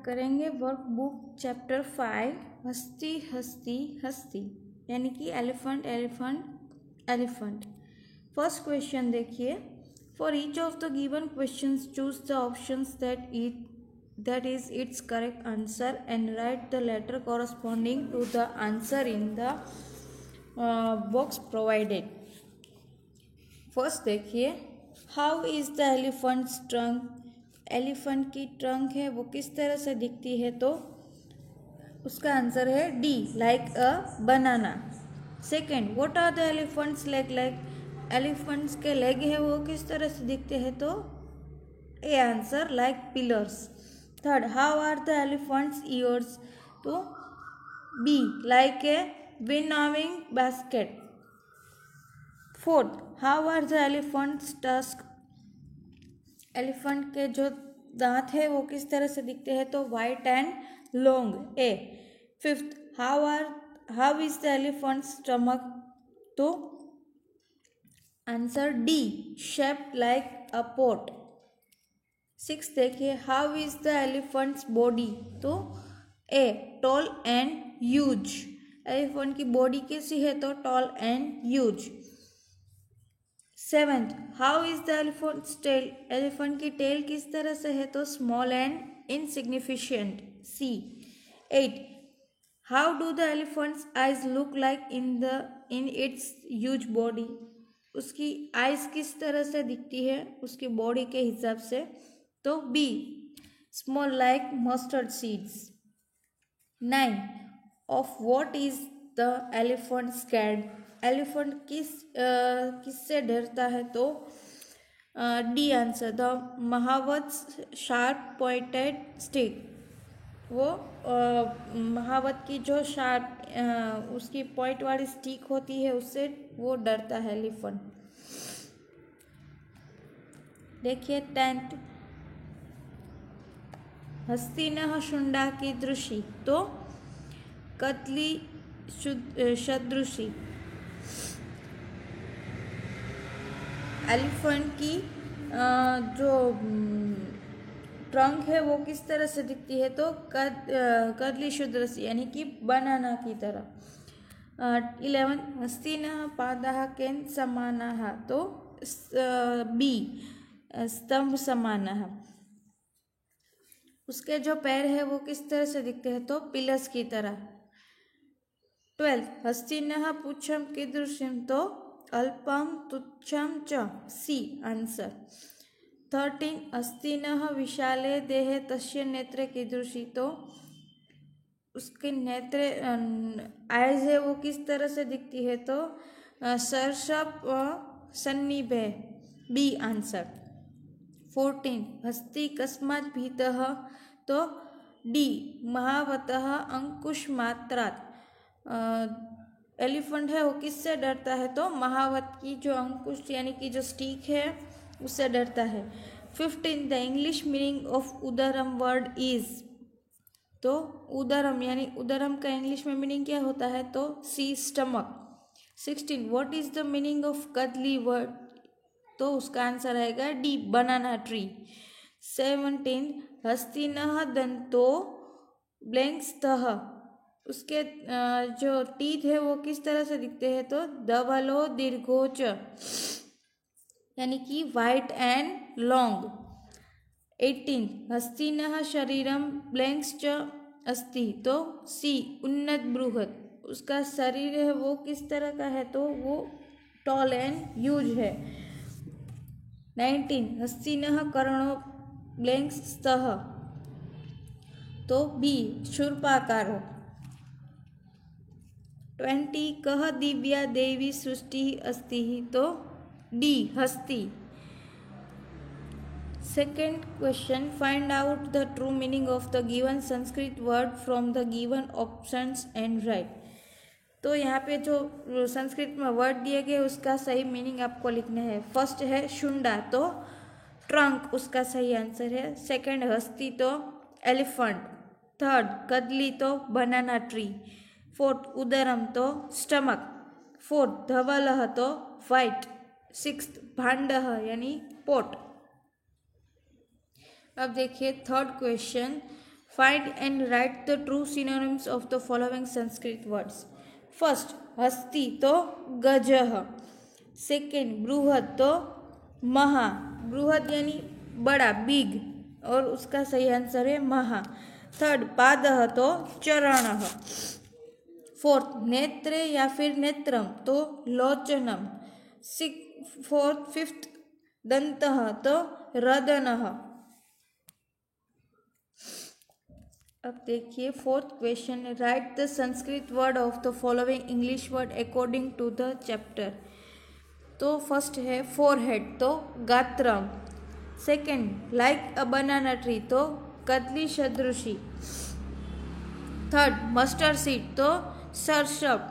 करेंगे workbook chapter 5 हस्ती हस्ती हस्ती, यानी कि elephant elephant elephant. First question देखिए, for each of the given questions choose the options that is its correct answer and write the letter corresponding to the answer in the box provided. First देखिए, how is the elephant's trunk, elephant की trunk है वो किस तरह से दिखती है, तो उसका आंसर है D, like a banana. Second, what are the elephant's leg, elephant's के लेग है वो किस तरह से दिखते हैं, तो A answer, like pillars. Third, how are the elephant's ears, तो B, like a winnowing basket. Fourth, how are the elephant's tusk, elephant के जो दांत है वो किस तरह से दिखते हैं, तो white and long, A. Fifth, how is the elephant's stomach, तो answer D, shaped like a pot. Six देखिए, how is the elephant's body, तो A, tall and huge, elephant की बॉडी कैसी है, तो tall and huge. Seventh, how is the elephant's tail, elephant की tail किस तरह से है, तो small and insignificant, C. Eight, how do the elephant's eyes look like in it's huge body, उसकी आइज किस तरह से दिखती है उसकी बॉडी के हिसाब से, तो B, small like mustard seeds. 9, of what is the elephant scared, elephant किससे डरता है, तो D answer, the mahout sharp pointed stick, वो महावत की जो शार्प उसकी पॉइंट वाली स्टिक होती है उससे वो डरता है एलिफेंट। देखिए 10th, हस्तिनः शुंडा की दृषि, तो कतली सदृशी, एलिफेंट की जो ट्रंक है वो किस तरह से दिखती है, तो कदली शुद्रसी, यानी कि बनाना की तरह। 11, हस्तिनः पादः केन समानः, तो बी, स्तंभ समानः, उसके जो पैर है वो किस तरह से दिखते हैं, तो पिलर्स की तरह। 12, हस्तिनः पुच्छम कीदृशं, तो अल्पम तुच्छम च, सी आंसर। 13, हस्तिनः विशाले देहे तस्य नेत्रे कीदृशी, तो उसके नेत्रे आइज है वो किस तरह से दिखती है, तो सर्षप सन्निभे, बी आंसर। 14, हस्ति कस्मात् भीतः, तो डी, महावतः अंकुश मात्रात्, एलिफेंट है वो किससे डरता है, तो महावत की जो अंकुश यानी कि जो स्टिक है उससे डरता है। 15, the English meaning of udaram word is, तो उदरम यानी उदरम का इंग्लिश में मीनिंग क्या होता है, तो C, stomach. 16, what is the meaning of kadali word, तो उसका आंसर आएगा डी, बनाना ट्री। 17, हस्तिनः दंतो ब्लैंकस्तः, उसके जो टीथ है वो किस तरह से दिखते हैं, तो धवलो दीर्घोच, यानी कि वाइट एंड लॉन्ग। 18, हस्तिनः शरीरम ब्लैंक्श्च अस्ति, तो सी, उन्नत बृहत, उसका शरीर है वो किस तरह का है, तो वो टॉल एंड ह्यूज है। 19, हस्तिनः कर्णो ब्लैंक्स्तः, तो बी, शूर्पाकारो। 20, कः दिव्या देवी सृष्टि अस्ति, तो डी, हस्ती। Second question, find out the true meaning of the given Sanskrit word from the given options and right, तो यहाँ पे जो संस्कृत में वर्ड दिए गए उसका सही मीनिंग आपको लिखना है। फर्स्ट है शुंडा, तो ट्रंक, उसका सही आंसर है। सेकेंड, हस्ती, तो एलिफेंट। थर्ड, कदली, तो बनाना ट्री। फोर्थ, उदरम, तो स्टमक। फोर्थ, धवलः, तो वाइट। सिक्स्थ, भांडः यानी पोट। अब देखिए third question, Find and write the true synonyms of the following Sanskrit words. First, हस्ती तो गजह. सेकेंड, बृहद तो महा. बृहद यानी बड़ा, बिग, और उसका सही आंसर है महा. थर्ड, पादः तो चरणः. फोर्थ, नेत्रे या फिर नेत्रम तो लोचनम. फिफ्थ, दंतः तो रदनः. अब देखिए fourth question, write the Sanskrit word of the following English word according to the chapter. तो फर्स्ट है फोरहेड तो गात्रम. Second, like a banana tree तो कदली सदृशी. थर्ड, मस्टर्ड सीड तो सरसप.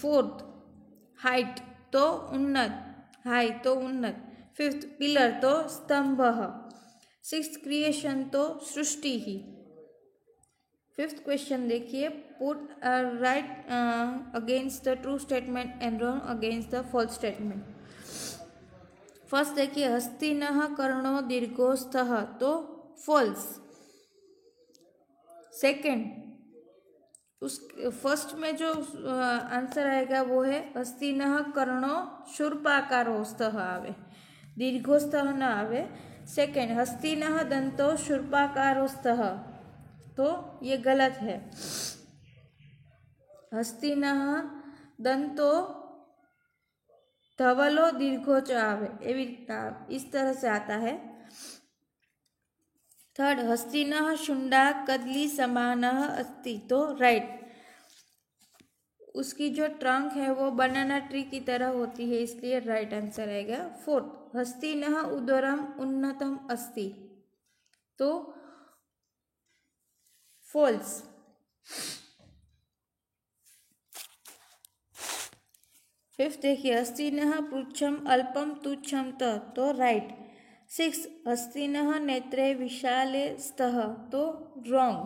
फोर्थ, हाइट तो उन्नत, हाई तो उन्नत. फिफ्थ, पिलर तो स्तंभ. सिक्स्थ, क्रिएशन तो सृष्टि ही. फिफ्थ क्वेश्चन देखिए, put right against the true statement and wrong against the false statement. First देखिए, हस्तिनः कर्णो दीर्घोस्थः तो फॉल्स. सेकेंड, उस फर्स्ट में जो आंसर आएगा वो है हस्तिनः कर्णो शूर्पाकारोस्थः आवे, दीर्घोस्थः न आवे. सेकेंड, हस्तिनः दंतो शूर्पाकारोस्थः तो ये गलत है. हस्तिनः दंतो धवलो दीर्घो च आवे, इस तरह से आता है. थर्ड, हस्तिनः शुंडा कदली समानः अस्ति तो राइट, उसकी जो ट्रंक है वो बनाना ट्री की तरह होती है, इसलिए राइट आंसर आएगा. फोर्थ, हस्तिनः उदरम उन्नतम अस्ति तो फॉल्स. फिफ्थ देखिए, हस्तिनः पृच्छम अल्पम तुच्छम त तो राइट. सिक्स, हस्तिनः नेत्रे विशाले स्तः तो रॉन्ग.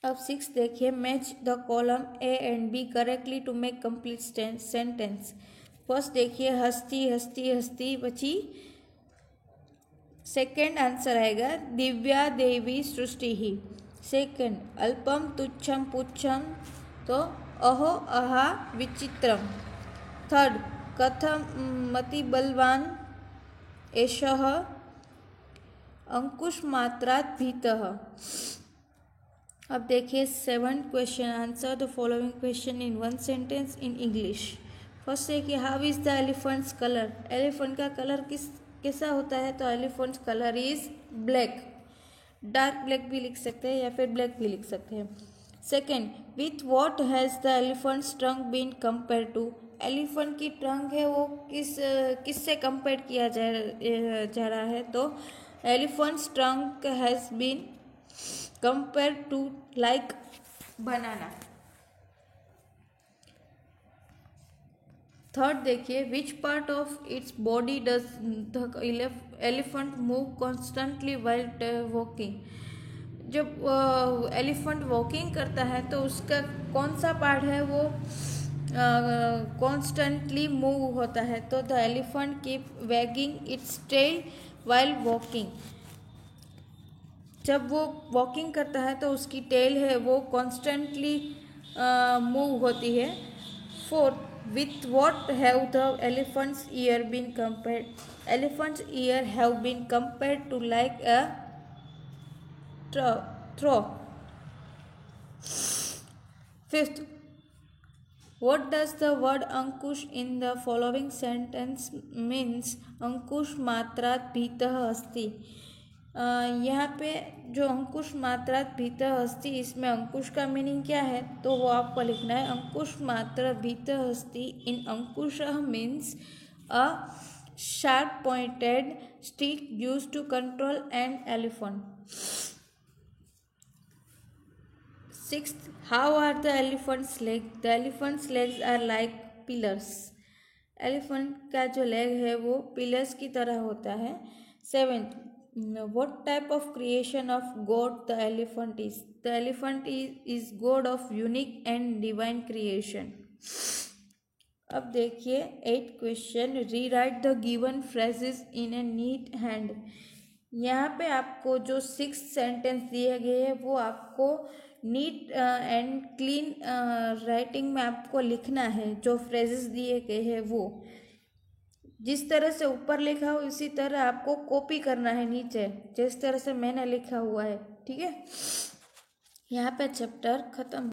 अब सिक्स देखिए, match the column A and B correctly to make complete sentence. First देखिए, हस्ती हस्ती हस्ती, पछी सेकेंड आंसर आएगा दिव्या देवी सृष्टि ही. सेकेंड, अल्पम तुच्छम पुच्छम तो अहो अहा विचित्रम. थर्ड, कथम मति बलवान एषः अंकुश मात्रात् भीतः. अब देखिए seventh question, answer the following question in one sentence in English. First है कि how is the elephants colour. Elephant का कलर कैसा होता है, तो elephants colour is black. Dark black भी लिख सकते हैं या फिर ब्लैक भी लिख सकते हैं. Second, with what has the elephant's trunk been compare to. Elephant की ट्रंक है वो किससे कंपेयर किया जा रहा है, तो elephant's trunk has been compare to like banana. Third देखिए, which part of its body does the elephant move constantly while walking. जब एलिफेंट वॉकिंग करता है तो उसका कौन सा पार्ट है वो कॉन्स्टेंटली मूव होता है, तो the elephant keep wagging its tail while walking. जब वो वॉकिंग करता है तो उसकी टेल है वो कॉन्स्टेंटली मूव होती है. Fourth, with what have the elephant's ear been compared. Elephant's ear have been compared to like a throw. Fifth, what does the word ankush in the following sentence means. अंकुश मात्रात् भीतः अस्ति. यहाँ पे जो अंकुश मात्रात् भीतः अस्ति, इसमें अंकुश का मीनिंग क्या है, तो वो आपको लिखना है अंकुश मात्रा भीतः अस्ति. इन अंकुशः means a sharp pointed stick used to control an elephant. Sixth, how are the elephant's legs. The elephant's legs are like pillars. Elephant का जो लेग है वो पिलर्स की तरह होता है. Seventh, what type of creation of God the elephant is. The elephant is God of unique and divine creation. अब देखिए 8th question, rewrite the given phrases in a neat hand. यहाँ पे आपको जो 6 सेंटेंस दिए गए हैं वो आपको नीट एंड क्लीन राइटिंग में आपको लिखना है। जो फ्रेजेस दिए गए हैं वो जिस तरह से ऊपर लिखा हो इसी तरह आपको कॉपी करना है नीचे, जिस तरह से मैंने लिखा हुआ है। ठीक है, यहाँ पे चैप्टर खत्म।